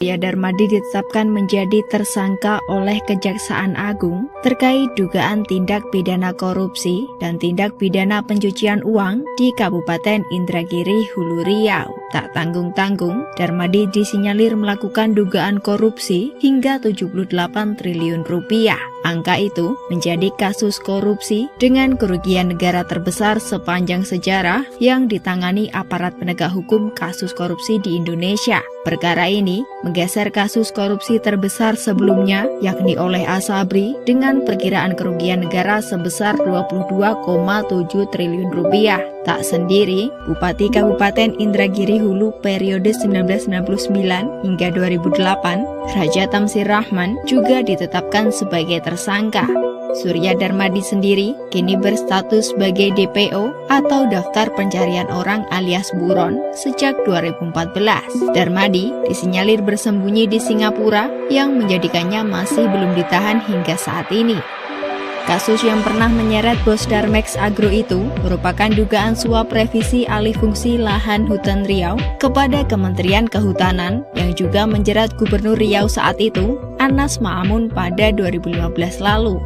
Surya Darmadi ditetapkan menjadi tersangka oleh Kejaksaan Agung terkait dugaan tindak pidana korupsi dan tindak pidana pencucian uang di Kabupaten Indragiri, Hulu Riau. Tak tanggung-tanggung, Darmadi disinyalir melakukan dugaan korupsi hingga 78 triliun rupiah. Angka itu menjadi kasus korupsi dengan kerugian negara terbesar sepanjang sejarah yang ditangani aparat penegak hukum kasus korupsi di Indonesia. Perkara ini menggeser kasus korupsi terbesar sebelumnya, yakni oleh Asabri dengan perkiraan kerugian negara sebesar 22,7 triliun rupiah. Tak sendiri, Bupati Kabupaten Indragiri Hulu periode 1999 hingga 2008, Raja Tamsir Rahman juga ditetapkan sebagai tersangka. Surya Darmadi sendiri kini berstatus sebagai DPO atau Daftar Pencarian Orang alias buron sejak 2014. Darmadi disinyalir bersembunyi di Singapura yang menjadikannya masih belum ditahan hingga saat ini. Kasus yang pernah menyeret bos Darmex Agro itu merupakan dugaan suap revisi alih fungsi lahan hutan Riau kepada Kementerian Kehutanan yang juga menjerat Gubernur Riau saat itu, Anas Ma'amun pada 2015 lalu.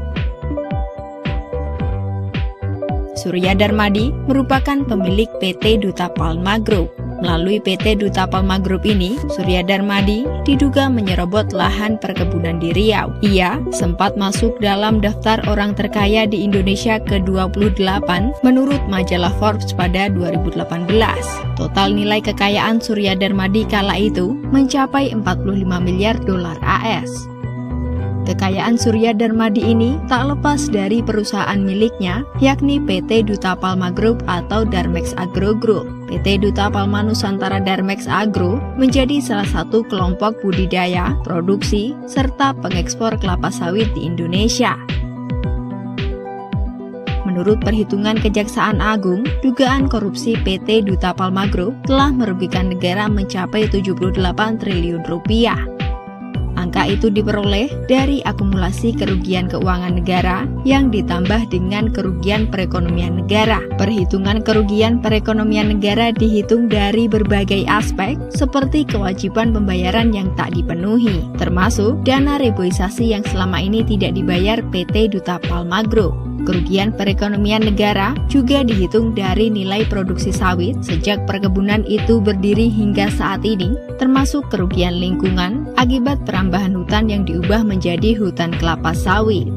Surya Darmadi merupakan pemilik PT Duta Palma Group. Melalui PT Duta Palma Group ini, Surya Darmadi diduga menyerobot lahan perkebunan di Riau. Ia sempat masuk dalam daftar orang terkaya di Indonesia ke-28 menurut majalah Forbes pada 2018. Total nilai kekayaan Surya Darmadi kala itu mencapai 45 miliar dolar AS. Kekayaan Surya Darmadi ini tak lepas dari perusahaan miliknya, yakni PT Duta Palma Group atau Darmex Agro Group. PT Duta Palma Nusantara Darmex Agro menjadi salah satu kelompok budidaya, produksi, serta pengekspor kelapa sawit di Indonesia. Menurut perhitungan Kejaksaan Agung, dugaan korupsi PT Duta Palma Group telah merugikan negara mencapai 78 triliun rupiah. Angka itu diperoleh dari akumulasi kerugian keuangan negara yang ditambah dengan kerugian perekonomian negara. Perhitungan kerugian perekonomian negara dihitung dari berbagai aspek seperti kewajiban pembayaran yang tak dipenuhi, termasuk dana reboisasi yang selama ini tidak dibayar PT Duta Palma Group. Kerugian perekonomian negara juga dihitung dari nilai produksi sawit sejak perkebunan itu berdiri hingga saat ini, termasuk kerugian lingkungan akibat perambahan hutan yang diubah menjadi hutan kelapa sawit.